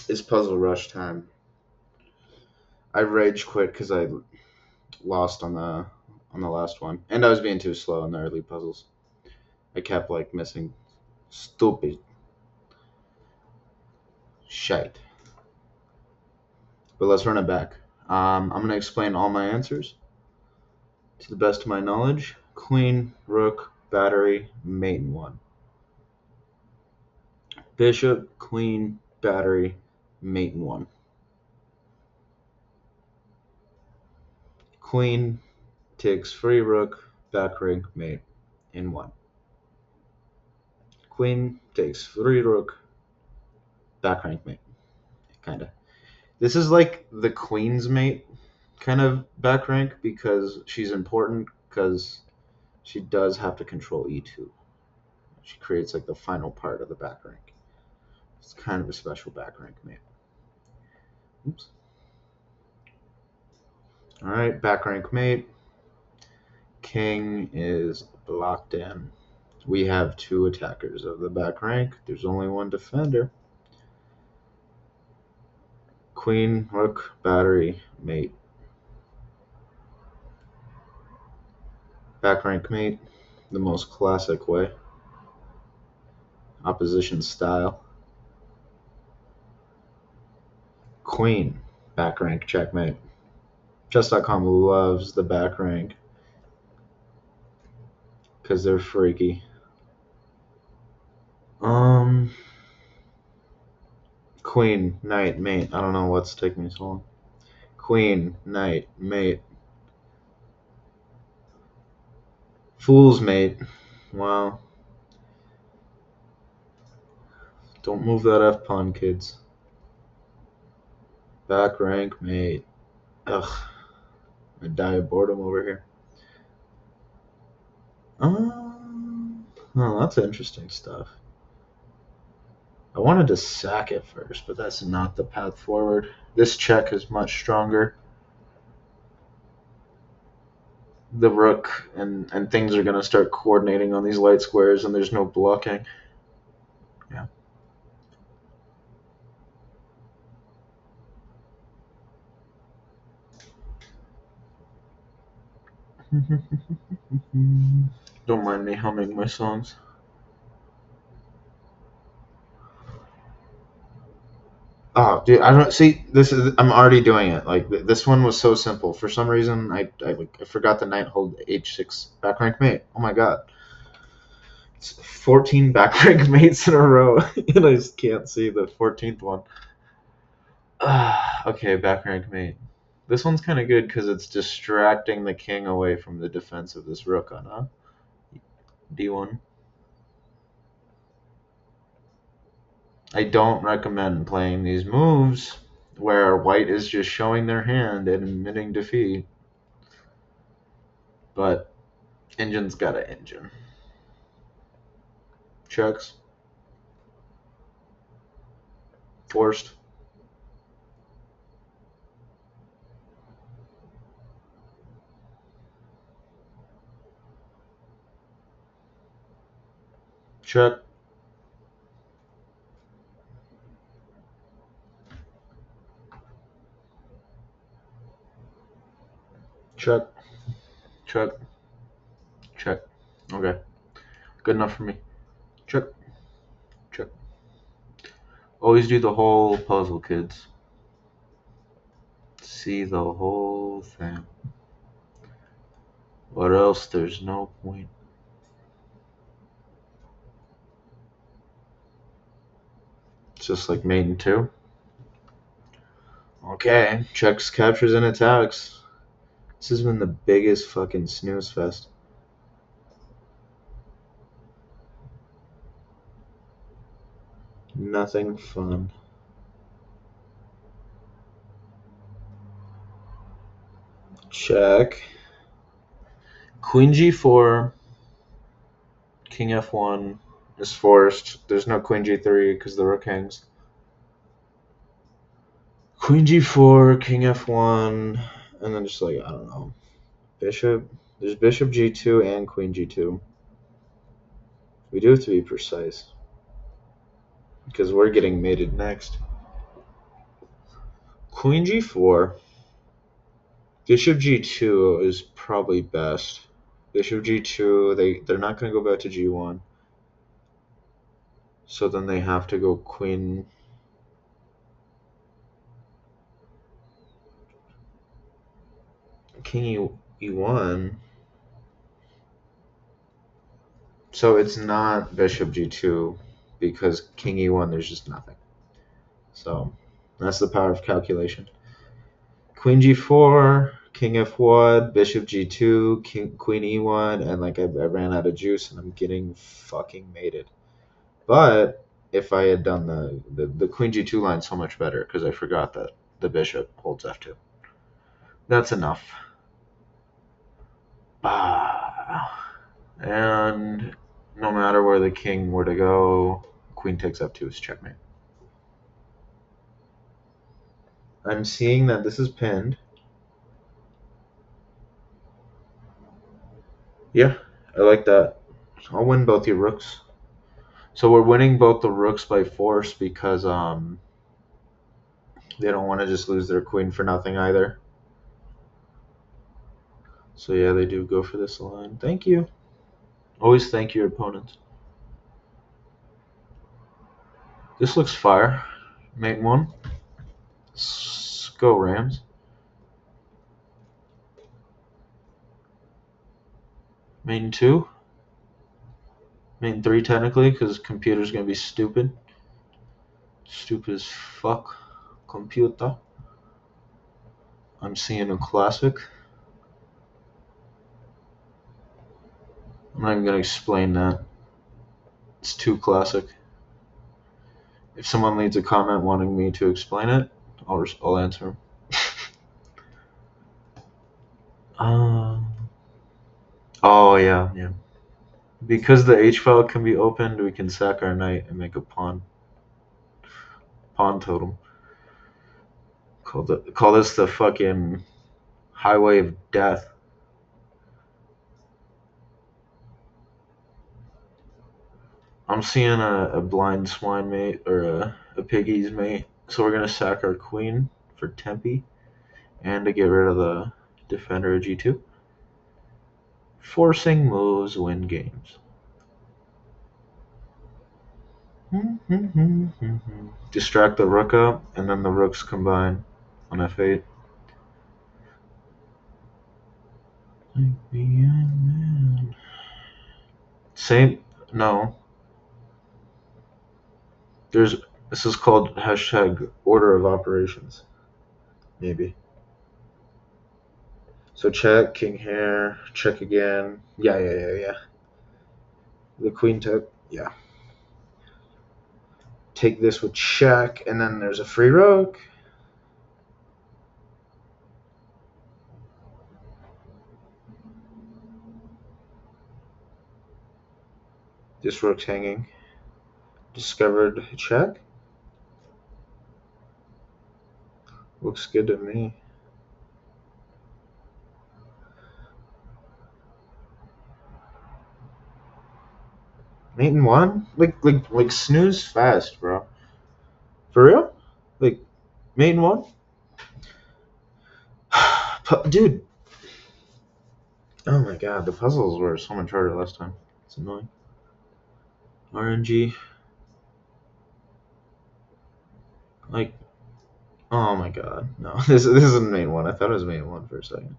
It's puzzle rush time. I rage quit because I lost on the last one, and I was being too slow in the early puzzles. I kept like missing stupid shite. But let's run it back. I'm gonna explain all my answers to the best of my knowledge. Queen, rook, battery, mate in one. Bishop, queen, battery, mate in one. Queen takes free rook, back rank, mate in one. Queen takes free rook, back rank, mate. Kinda. This is like the queen's mate kind of back rank because she's important because she does have to control e2. She creates like the final part of the back rank. It's kind of a special back rank mate. Oops. All right, back rank mate. King is blocked in. We have two attackers of the back rank. There's only one defender. Queen, rook, battery, mate. Back rank mate, the most classic way. Opposition style. Queen, back rank checkmate. Chess.com loves the back rank because they're freaky. Queen, knight, mate. I don't know what's taking me so long. Queen, knight, mate. Fool's mate. Wow. Don't move that F pawn, kids. Back rank, mate. Ugh. I die of boredom over here. Oh, that's interesting stuff. I wanted to sack it first, but that's not the path forward. This check is much stronger. The rook and things are going to start coordinating on these light squares, and there's no blocking. Yeah. Don't mind me humming my songs. Oh, dude, I don't see. This is. I'm already doing it. Like this one was so simple. For some reason, I forgot the knight hold h6 back rank mate. Oh my god, it's 14 back rank mates in a row, and I just can't see the 14th one. Okay, back rank mate. This one's kind of good because it's distracting the king away from the defense of this rook on d1. I don't recommend playing these moves where white is just showing their hand and admitting defeat. But engine's got an engine. Checks. Forced. Check. Check. Check. Check. Okay. Good enough for me. Check. Check. Always do the whole puzzle, kids. See the whole thing. Or else there's no point. It's just like mate in 2. Okay. Checks, captures, and attacks. This has been the biggest fucking snooze fest. Nothing fun. Check. Queen g4. King f1 is forced. There's no queen g3 because the rook hangs. Queen g4, king f1, and then just like, I don't know. Bishop. There's bishop g2 and queen g2. We do have to be precise because we're getting mated next. Queen g4. Bishop g2 is probably best. Bishop g2, they're not going to go back to g1. So then they have to go queen. King e1. So it's not bishop g2 because king e1, there's just nothing. So that's the power of calculation. Queen g4, king f1, bishop g2, queen e1, and like I ran out of juice and I'm getting fucking mated. But if I had done the queen g2 line so much better because I forgot that the bishop holds f2. That's enough. And no matter where the king were to go, queen takes f2 is checkmate. I'm seeing that this is pinned. Yeah, I like that. I'll win both your rooks. So we're winning both the rooks by force because they don't want to just lose their queen for nothing either. So yeah, they do go for this line. Thank you. Always thank your opponents. This looks fire. Mate 1. Let's go Rams. Mate 2. Mate 3 technically because computer's going to be stupid. Stupid as fuck. Computer. I'm seeing a classic. I'm not even going to explain that. It's too classic. If someone leaves a comment wanting me to explain it, I'll answer them. Oh, yeah. Because the H file can be opened, we can sack our knight and make a pawn totem. Call this the fucking highway of death. I'm seeing a blind swine mate or a piggy's mate. So we're going to sack our queen for Tempe and to get rid of the defender of g2. Forcing moves win games. Distract the rook up, and then the rooks combine on f8. Same? No. This is called hashtag order of operations. Maybe. So check, king here, check again. Yeah. The queen took, yeah. Take this with check, and then there's a free rook. This rook's hanging. Discovered check. Looks good to me. Mate in 1? Like snooze fast, bro. For real? Like mate in 1? Dude. Oh my god, the puzzles were so much harder last time. It's annoying. RNG. Like, oh my god, no. This isn't mate 1. I thought it was mate 1 for a second.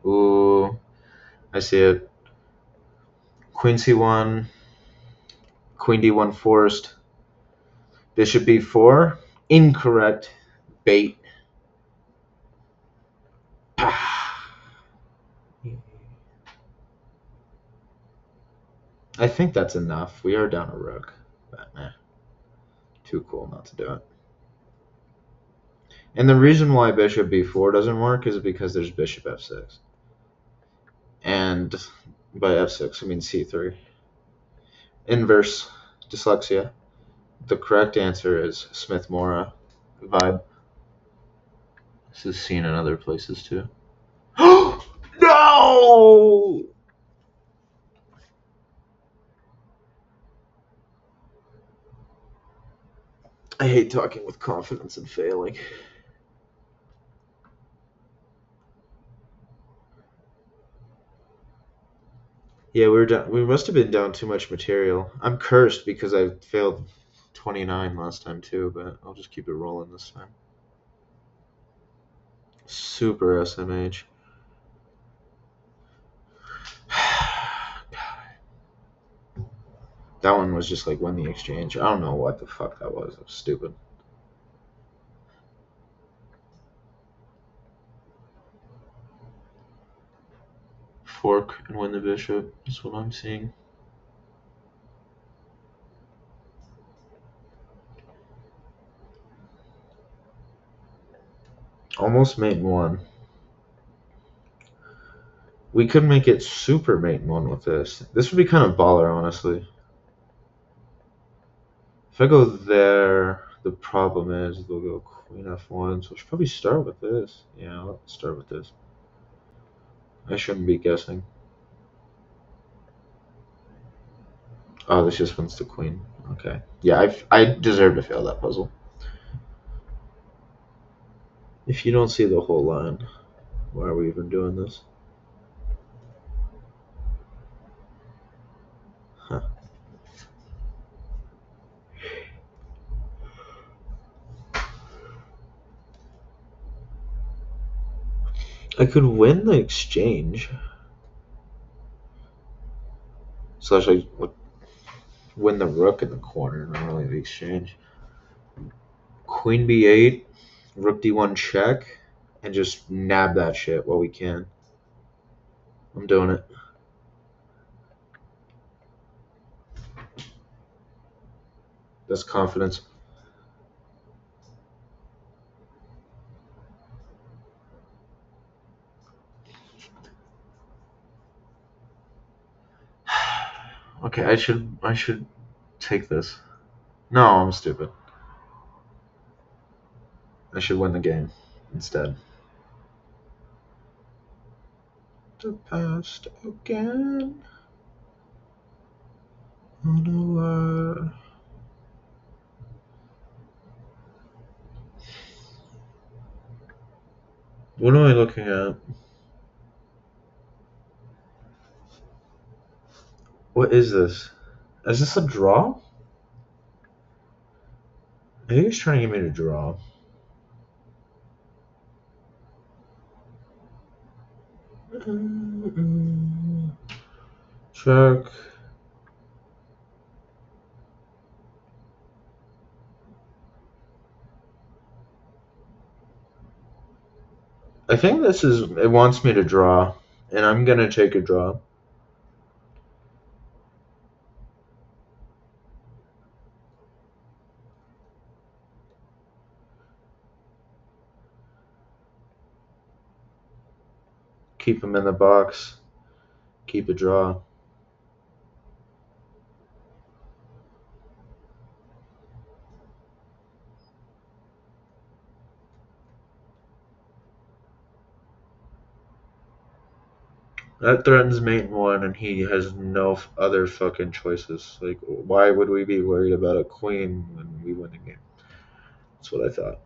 Ooh, I see it. Queen c1, queen d1 forced, bishop b4, incorrect, bait. I think that's enough. We are down a rook, but too cool not to do it. And the reason why bishop b4 doesn't work is because there's bishop f6. And by f6, I mean c3. Inverse dyslexia. The correct answer is Smith-Morra vibe. This is seen in other places too. No! No! I hate talking with confidence and failing. Yeah, we were down. We must have been down too much material. I'm cursed because I failed 29 last time too, but I'll just keep it rolling this time. Super SMH. That one was just like win the exchange. I don't know what the fuck that was. That was stupid. Fork and win the bishop is what I'm seeing. Almost mate one. We could make it super mate one with this. This would be kind of baller, honestly. If I go there, the problem is they'll go queen f1, so I should probably start with this. Yeah, let's start with this. I shouldn't be guessing. Oh, this just wins the queen. Okay. Yeah, I deserve to fail that puzzle. If you don't see the whole line, why are we even doing this? Huh. I could win the exchange. Slash, I would win the rook in the corner, not really the exchange. Queen b8, rook d1 check, and just nab that shit while we can. I'm doing it. That's confidence. Okay, I should take this. No, I'm stupid. I should win the game instead. The past again. Nowhere. What am I looking at? What is this? Is this a draw? I think he's trying to get me to draw. Check. I think this is. It wants me to draw, and I'm gonna take a draw. Keep him in the box. Keep a draw. That threatens mate one, and he has no other fucking choices. Like, why would we be worried about a queen when we win the game? That's what I thought.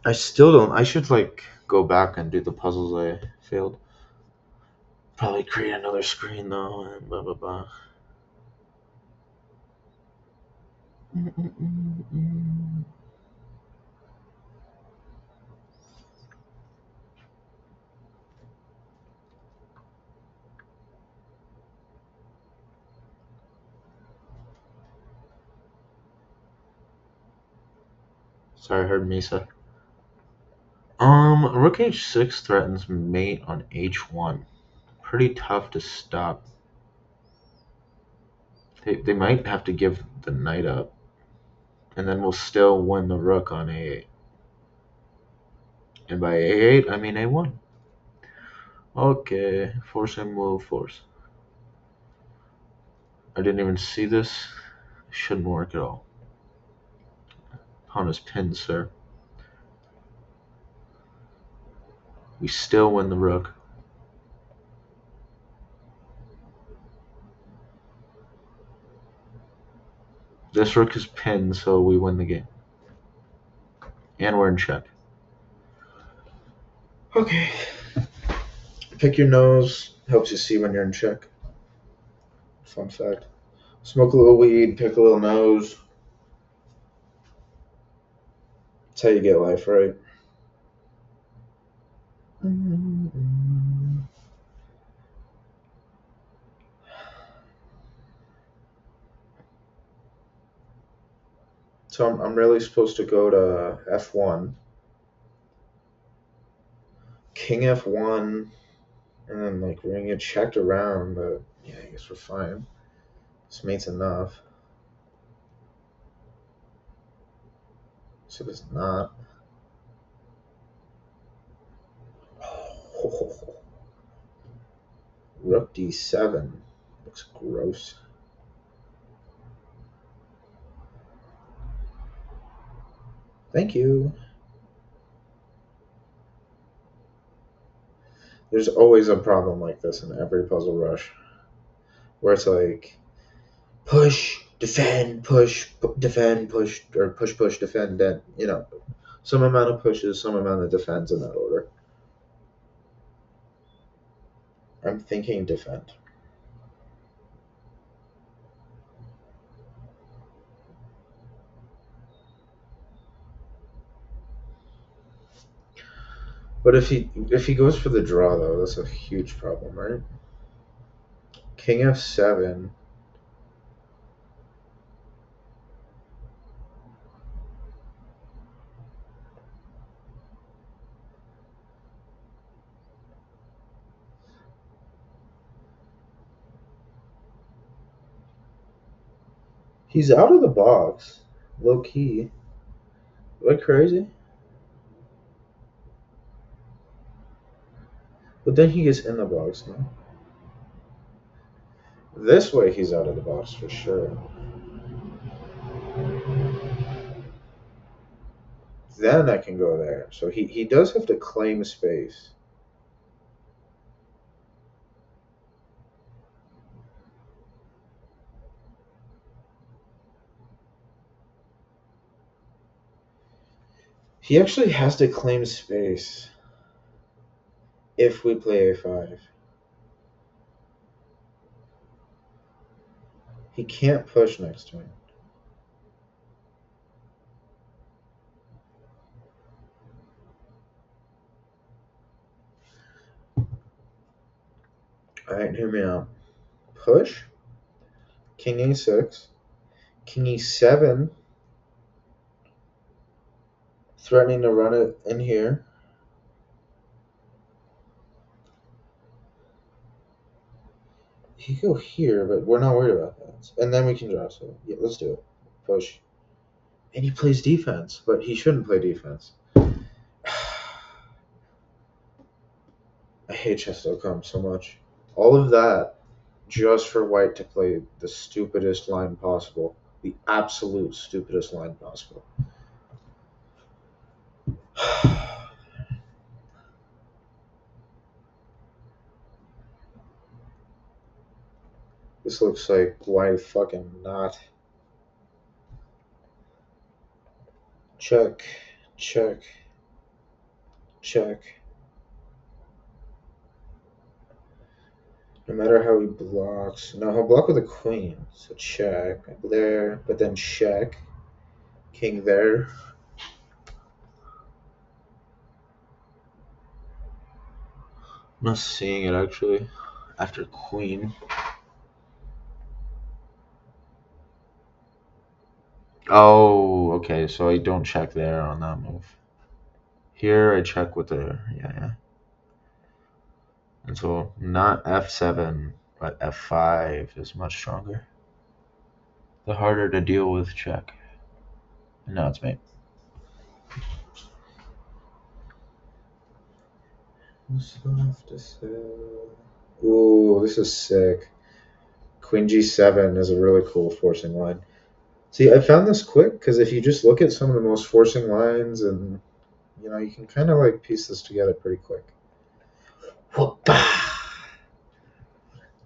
I still don't. I should like go back and do the puzzles I failed. Probably create another screen though, and blah blah blah. Sorry, I heard Misa. Rook h6 threatens mate on h1. Pretty tough to stop. They might have to give the knight up, and then we'll still win the rook on a8. And by a8, I mean a1. Okay, forcing move, force. I didn't even see this. Shouldn't work at all. Pawn is pinned, sir. We still win the rook. This rook is pinned, so we win the game. And we're in check. Okay. Pick your nose. Helps you see when you're in check. Fun fact. Smoke a little weed, pick a little nose. That's how you get life right. So I'm really supposed to go to f1, king f1, and then like we're gonna get checked around, but yeah, I guess we're fine. This mate's enough. So it's not. Oh, rook d7 looks gross. Thank you. There's always a problem like this in every Puzzle Rush, where it's like push, defend, push, defend, push, or push, defend, then, some amount of pushes, some amount of defends in that order. I'm thinking defend. But if he goes for the draw, though, that's a huge problem, right? King f7. He's out of the box, low key. Am I crazy? But then he gets in the box, no? This way he's out of the box for sure. Then I can go there. So he does have to claim space. He actually has to claim space if we play a5. He can't push next turn. Alright, hear me out. Push. King a6. King e7. Threatening to run it in here. He could go here, but we're not worried about that. And then we can draw, so yeah, let's do it. Push. And he plays defense, but he shouldn't play defense. I hate chess.com so much. All of that just for white to play the stupidest line possible. The absolute stupidest line possible. This looks like why fucking not. Check, check, check. No matter how he blocks. No, he'll block with a queen. So check. There, but then check. King there. I'm not seeing it actually. After queen. Oh, okay. So I don't check there on that move. Here I check with the yeah. And so not f7, but f5 is much stronger. The harder to deal with check. And now it's mate. What's left to say? Ooh, this is sick. Queen g7 is a really cool forcing line. See, I found this quick because if you just look at some of the most forcing lines, and you can kind of like piece this together pretty quick.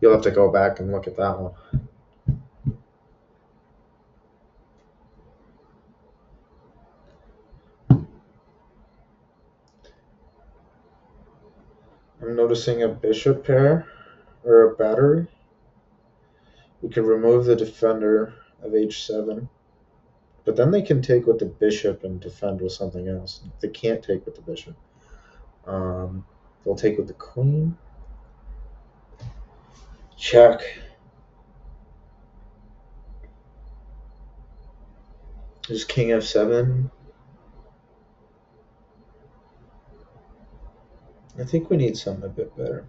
You'll have to go back and look at that one. I'm noticing a bishop pair or a battery. We could remove the defender of h7, but then they can take with the bishop and defend with something else. They can't take with the bishop. They'll take with the queen. Check. There's king f7. I think we need something a bit better.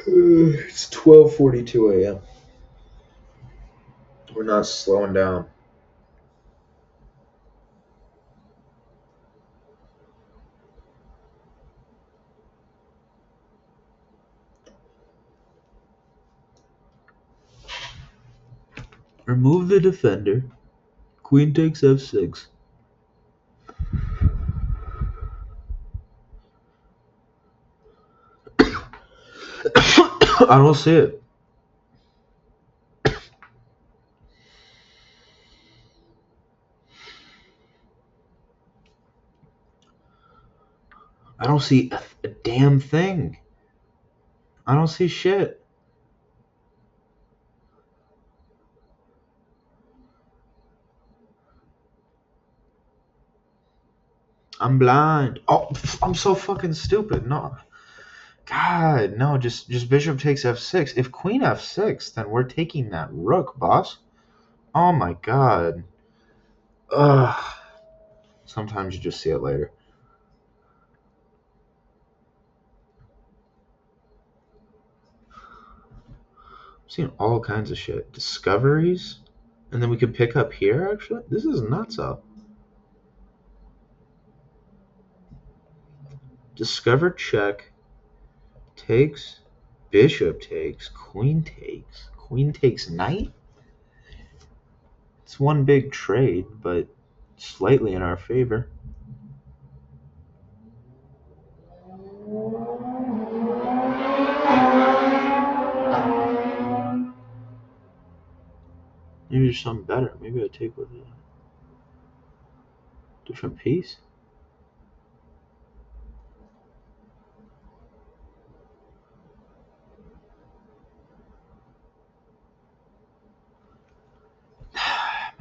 It's 12:42 a.m. We're not slowing down. Remove the defender. Queen takes f6. I don't see it. I don't see a damn thing. I don't see shit. I'm blind. Oh, I'm so fucking stupid. No. God, no, just bishop takes f6. If queen f6, then we're taking that rook, boss. Oh my god. Ugh. Sometimes you just see it later. I'm seeing all kinds of shit. Discoveries? And then we could pick up here, actually? This is nuts up. Discover check. Takes. Bishop takes. Queen takes. Queen takes knight? It's one big trade, but slightly in our favor. Maybe there's something better. Maybe I take with a different piece.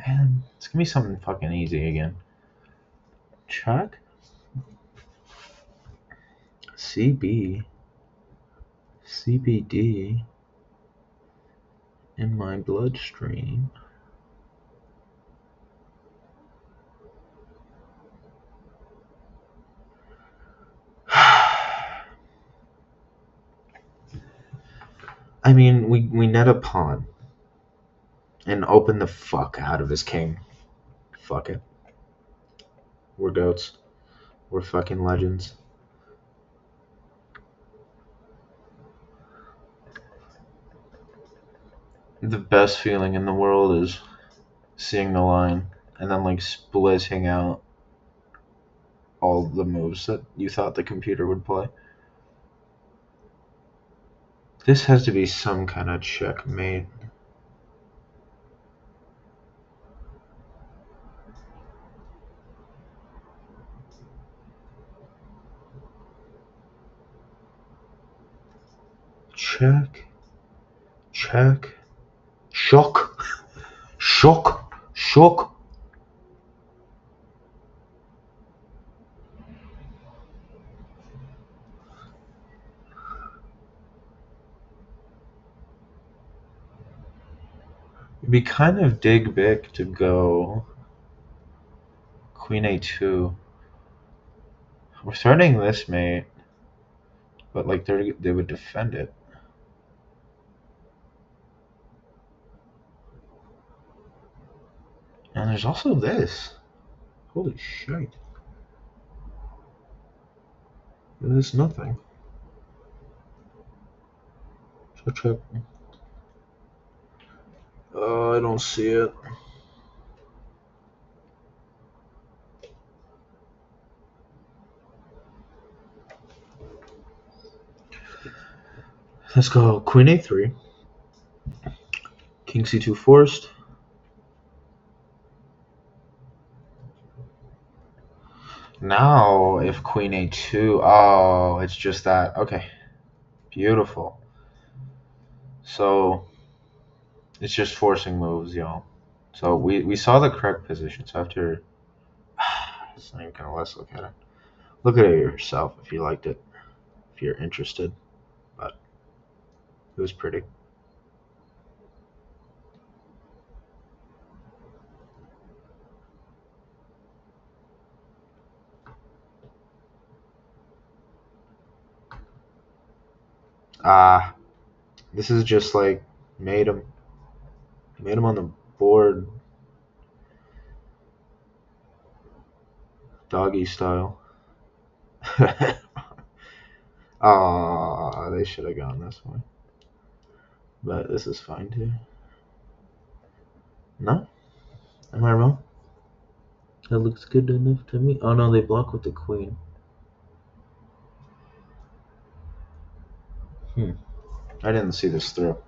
Man, it's gonna be something fucking easy again. Check. CB. CBD. In my bloodstream. I mean, we net a pawn and open the fuck out of his king. Fuck it. We're goats. We're fucking legends. The best feeling in the world is seeing the line and then like splitting out all the moves that you thought the computer would play. This has to be some kind of checkmate. Check. Check. Shock. Shock. Shock. It'd be kind of dig big to go Queen A2. We're threatening this mate, but like they would defend it. And there's also this. Holy shit. There's nothing. So check. I don't see it. Let's go Queen A3, King C2 forced. Now, if Queen A2, oh, it's just that. Okay, beautiful. So it's just forcing moves, y'all. So we saw the correct position. So after, it's not even gonna let's look at it. Look at it yourself if you liked it, if you're interested. But it was pretty. Ah, this is just like made him, made him on the board, doggy style. Ah, they should have gone this way. But this is fine too. No? Am I wrong? That looks good enough to me. Oh no, they block with the queen. I didn't see this through.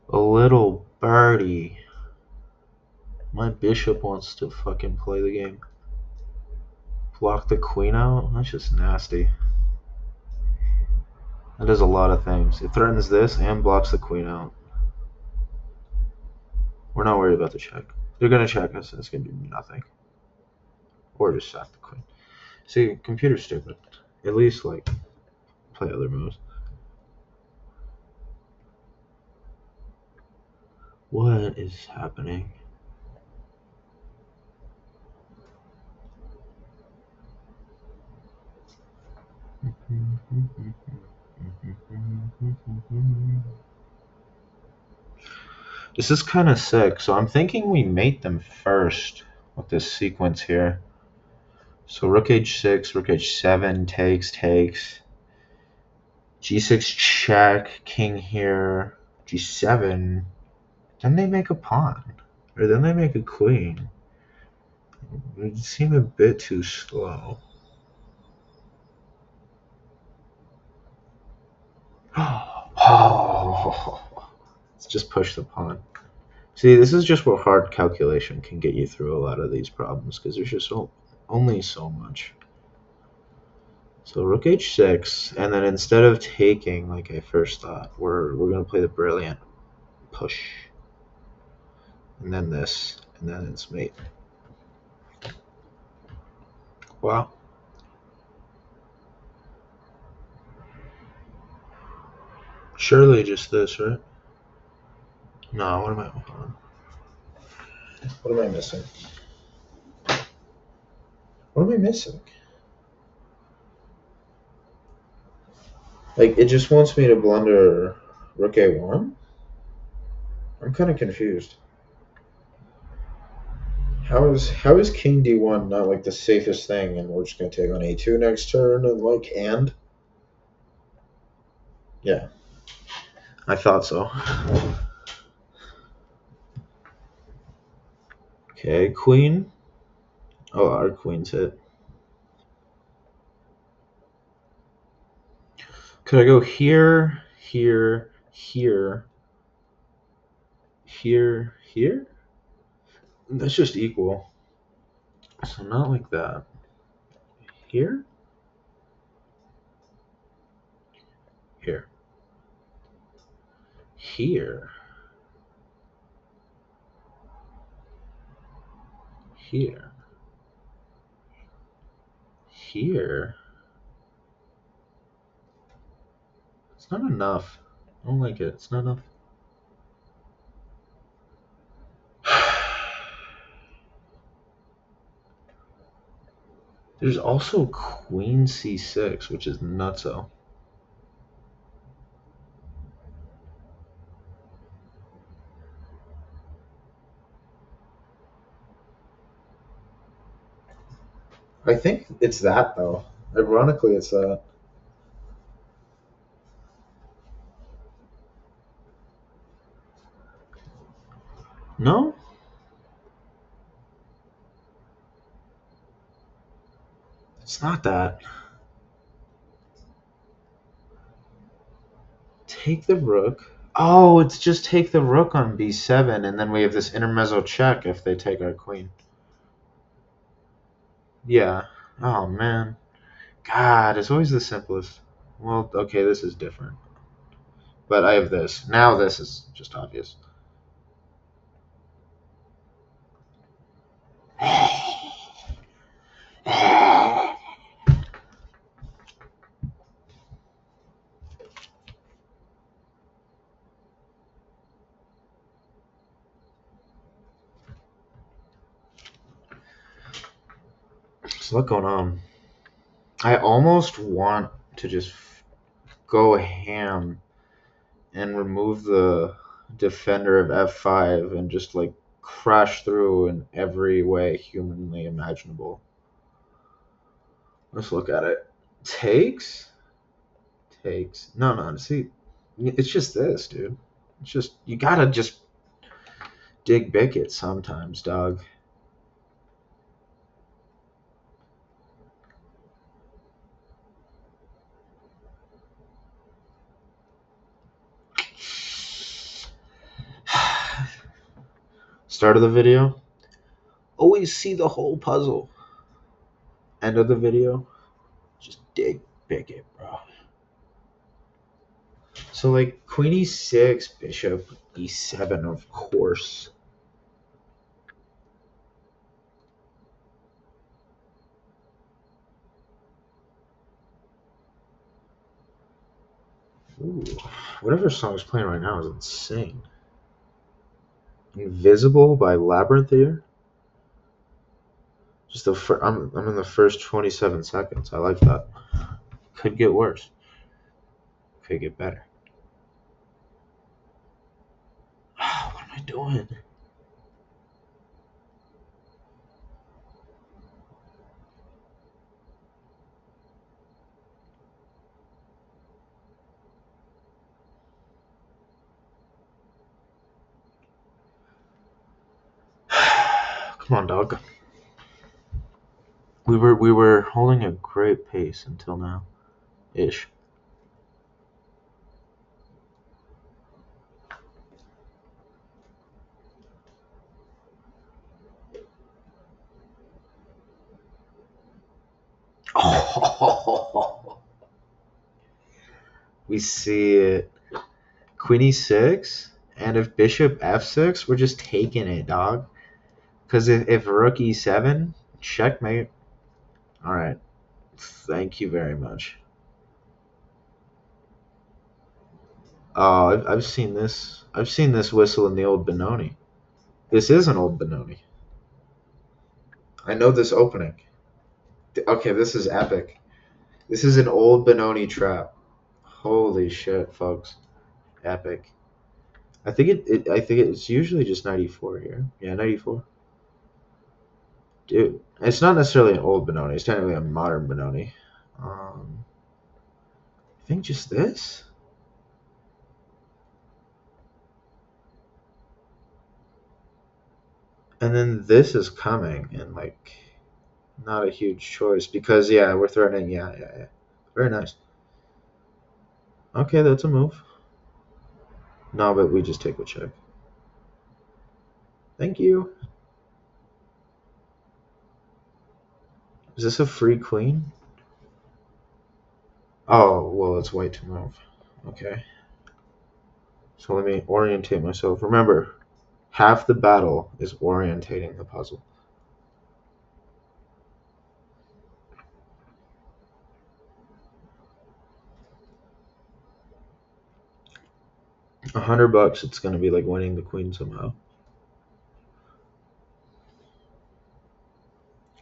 A little birdie. My bishop wants to fucking play the game. Block the queen out? That's just nasty. That does a lot of things. It threatens this and blocks the queen out. We're not worried about the check. They're gonna check us and it's gonna do nothing. Or just sack the queen. See, computer's stupid. At least like play other moves. What is happening? This is kind of sick. So I'm thinking we mate them first with this sequence here. So rook h6, rook h7, takes. g6 check, king here, g7. Then they make a pawn. Or then they make a queen. It seemed a bit too slow. Oh, let's just push the pawn. See, this is just where hard calculation can get you through a lot of these problems because there's just only so much. So rook h6, and then instead of taking like I first thought, we're gonna play the brilliant push, and then this, and then it's mate. Wow. Surely just this, right? No, what am I? Hold on. What am I missing? What am I missing? Like, it just wants me to blunder rook a1? I'm kind of confused. How is king d1 not like the safest thing, and we're just gonna take on a2 next turn and like and? Yeah, I thought so. Okay, queen. Oh, our queen's hit. Could I go here, here, here, here? That's just equal. So not like that. Here? Here. Here. Here. Here. It's not enough. I don't like it. It's not enough. There's also queen c6, which is nutso. I think it's that though. Ironically, it's that. No, it's not that. Take the rook. Oh, it's just take the rook on b7, and then we have this intermezzo check if they take our queen. Yeah. Oh man. God, it's always the simplest. Well, okay, this is different. But I have this. Now this is just obvious. There's a lot going on. I almost want to just go ham and remove the defender of f5 and just like crash through in every way humanly imaginable. Let's look at it. Takes? Takes. No, see, it's just this, dude. It's just, you gotta just dig Bickett sometimes, dog. Start of the video, always see the whole puzzle. End of the video, just dig Bickett, bro. So like queen e6, bishop e7, of course. Ooh, whatever song is playing right now is insane. Invisible by Labyrinth here. Just I'm in the first 27 seconds. I like that. Could get worse. Could get better. What am I doing? Come on, dog. We were holding a great pace until now, ish. Oh, we see it. Queen e6, and if bishop f6, we're just taking it, dog. Because if rook e7, checkmate. All right. Thank you very much. Oh, I've seen this. I've seen this whistle in the old Benoni. This is an old Benoni. I know this opening. Okay, this is epic. This is an old Benoni trap. Holy shit, folks. Epic. I think it's usually just 94 here. Yeah, 94. Dude, it's not necessarily an old Benoni. It's technically a modern Benoni. I think just this. And then this is coming, and like, not a huge choice because yeah, we're threatening. Yeah. Very nice. Okay, that's a move. No, but we just take a check. Thank you. Is this a free queen? Oh, well, it's white to move. Okay. So let me orientate myself. Remember, half the battle is orientating the puzzle. $100, it's gonna be like winning the queen somehow.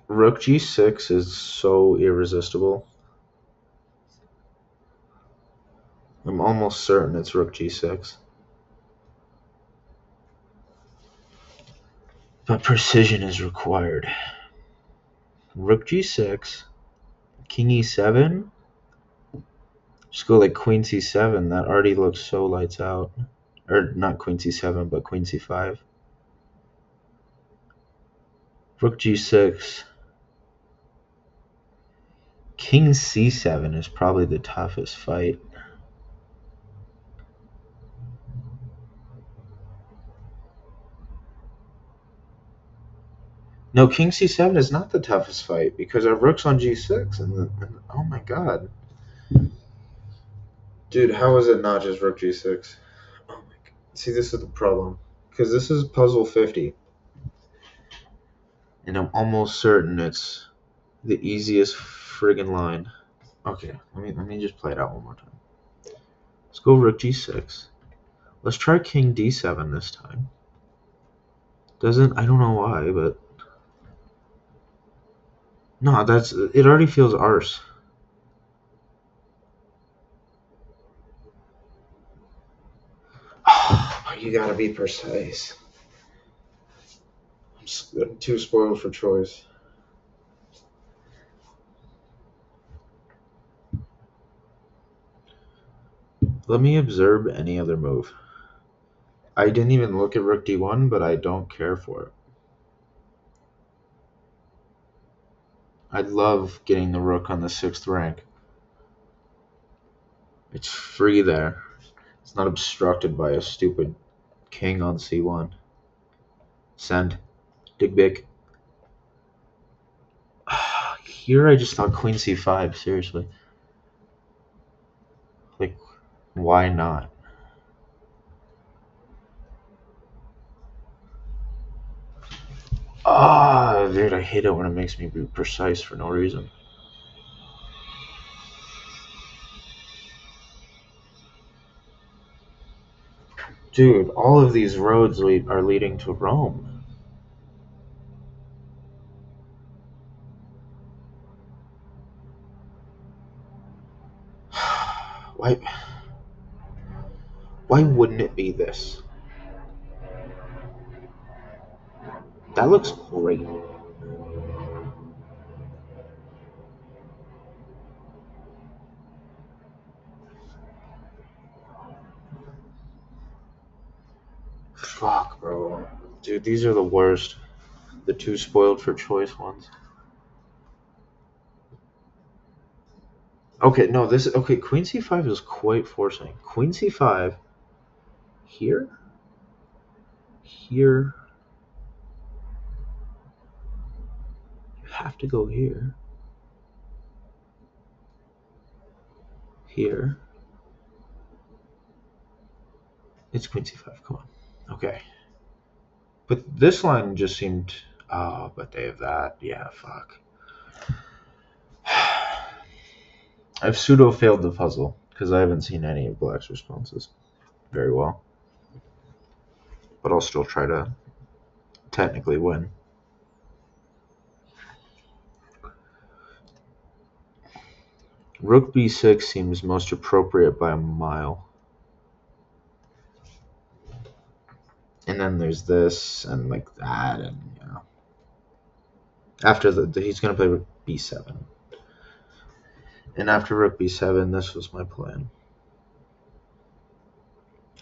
Rook g6 is so irresistible. I'm almost certain it's rook g6. But precision is required. Rook g6, king e7. Just go like queen c7. That already looks so lights out. Or not queen c7, but queen c5. Rook g6. King c7 is probably the toughest fight. No, king c7 is not the toughest fight because our rook's on g6 and oh my god. Dude, how is it not just rook g6? Oh my god. See, this is the problem. Because this is puzzle 50. And I'm almost certain it's the easiest friggin' line. Okay, let me just play it out one more time. Let's go rook g6. Let's try king d7 this time. I don't know why, but no, it already feels arse. You gotta be precise. I'm too spoiled for choice. Let me observe any other move. I didn't even look at rook d1, but I don't care for it. I love getting the rook on the 6th rank. It's free there. It's not obstructed by a stupid king on c1. Send. Dig big. Here I just thought queen c5, seriously. Like, why not? Dude, I hate it when it makes me be precise for no reason. Dude, all of these roads are leading to Rome. Why wouldn't it be this? That looks great. Fuck, bro. Dude, these are the worst. The two spoiled for choice ones. Okay, no, okay, queen c5 is quite forcing. Queen c5 here, here. You have to go here. Here. It's queen c5, come on. Okay. But this line just seemed but they have that. Yeah, fuck. I've pseudo failed the puzzle because I haven't seen any of Black's responses very well. But I'll still try to technically win. Rook b6 seems most appropriate by a mile. And then there's this and like that, and you know. After he's gonna play rook b7. And after rook b7, this was my plan.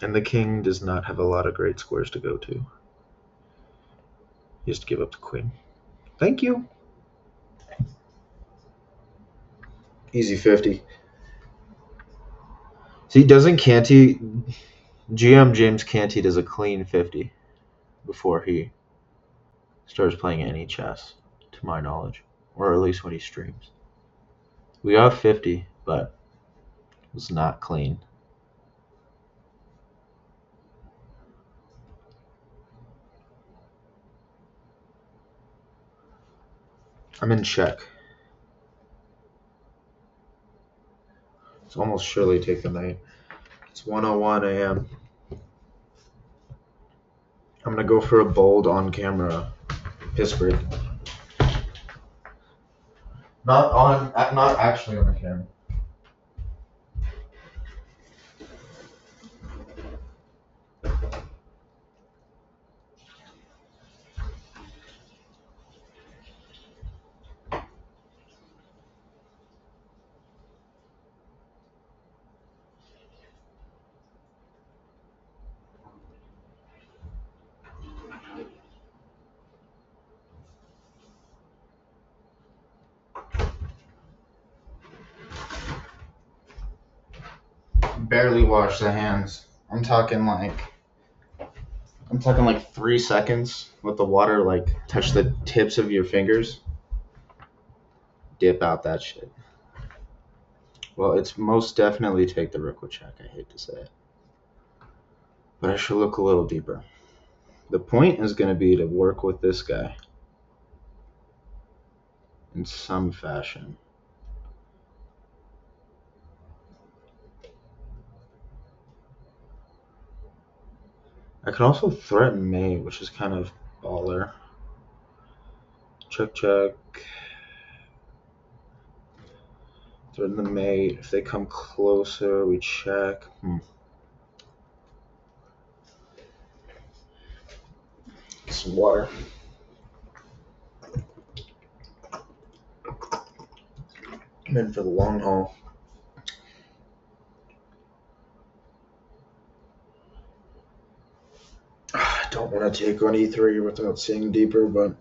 And the king does not have a lot of great squares to go to. He has to give up the queen. Thank you. Easy 50. See, doesn't Canty, GM James Canty does a clean 50 before he starts playing any chess, to my knowledge, or at least when he streams. We got 50, but it was not clean. I'm in check. It's almost surely take the knight. It's 1:01 a.m. I'm gonna go for a bold on camera piss break. Not actually on the camera. Barely wash the hands. I'm talking like 3 seconds. Let the water like touch the tips of your fingers. Dip out that shit. Well, it's most definitely take the Rookwood check. I hate to say it, but I should look a little deeper. The point is going to be to work with this guy in some fashion. I could also threaten mate, which is kind of baller. Check, check. Threaten the mate. If they come closer, we check. Some water. I'm in for the long haul. I don't want to take on E3 without seeing deeper, but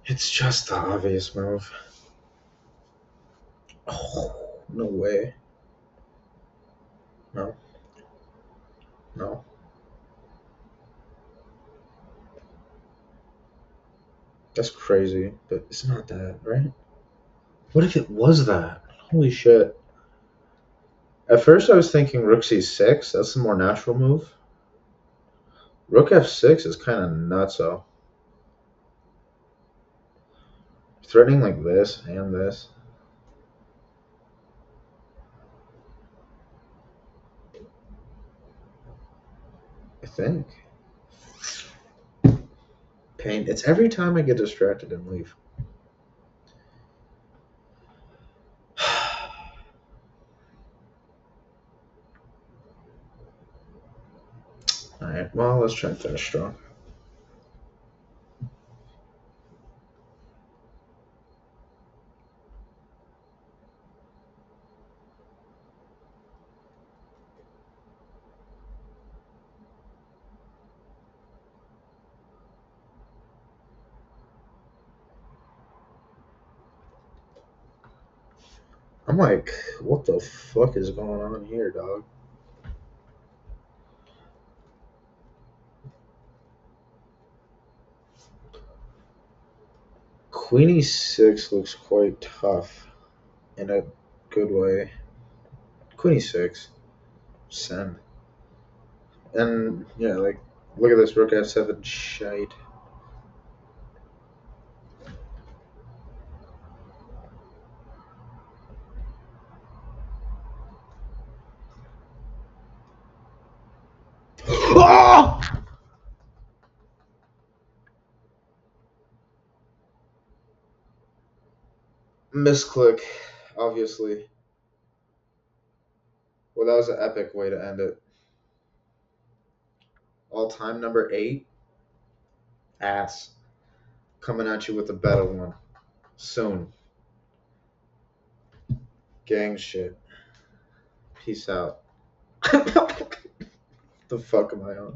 it's just the obvious move. Oh, no way. No. No. That's crazy, but it's not that, right? What if it was that? Holy shit. At first I was thinking Rook C6, that's the more natural move. Rook F6 is kind of nutso. Threatening like this and this. I think. Pain. It's every time I get distracted and leave. Alright, well, let's try and finish strong. I'm like, what the fuck is going on here, dog? Queen E6 looks quite tough in a good way. Queen E6. Send. And, yeah, like, look at this Rook F7 shite. Oh! Misclick, obviously. Well, that was an epic way to end it. All time number 8. Ass. Coming at you with a better one. Soon. Gang shit. Peace out. The fuck am I on?